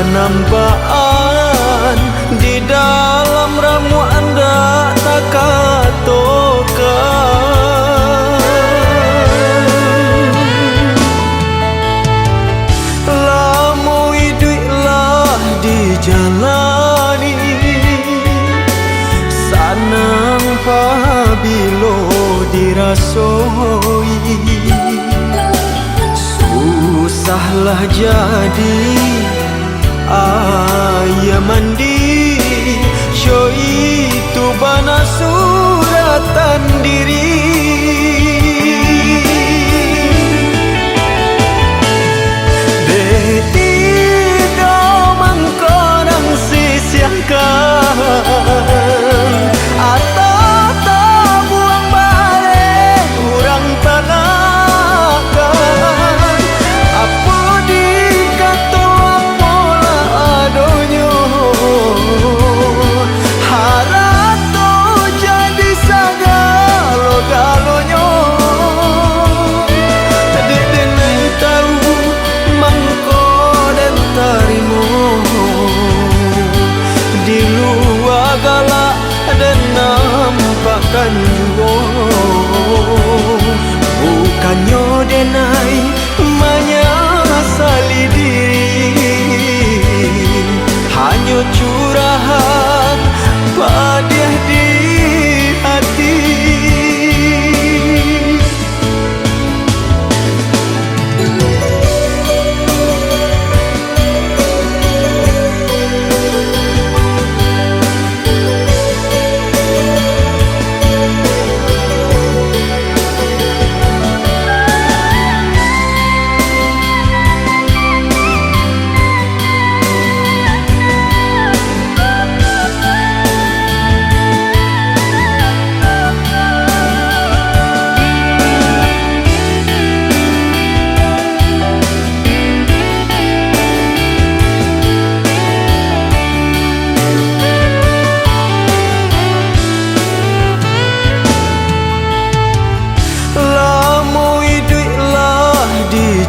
penambaan di dalam ramu anda tak katokan. Lamu hidup dijalani sanang pabilo dirasoi, susahlah jadi ayah mandi syoi tu bana suratan diri. Atau tak buang balik urang tanakan apa dikata pola adonyo harap tu jadi sagalo-galonyo. Adik denai tahu mangko dan tarimo di luar galak dan nampakkan juga bukannya denai menyesali diri, hanya curahan pedih di hati.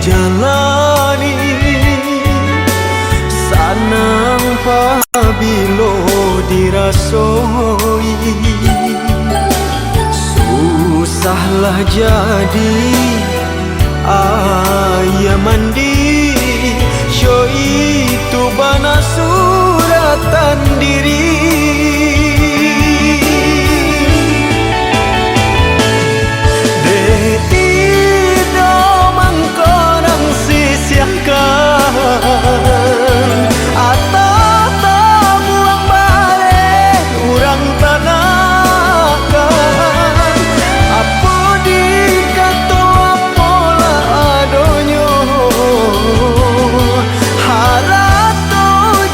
Jalani sanang pabilo dirasoi, susahlah jadi ayah mandi syoi tu bana suratan diri. Atau tak buang balik urang tanakan apa dikata pola adonyo harap tu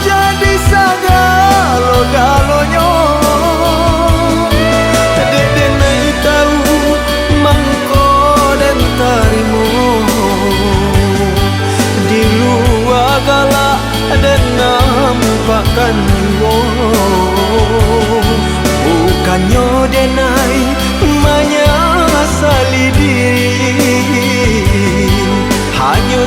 jadi sagalo-galonyo. Adik denai tahu mangko dan tarimo di luar galak dan nampakkan juga bukannya denai menyesali diri, hanya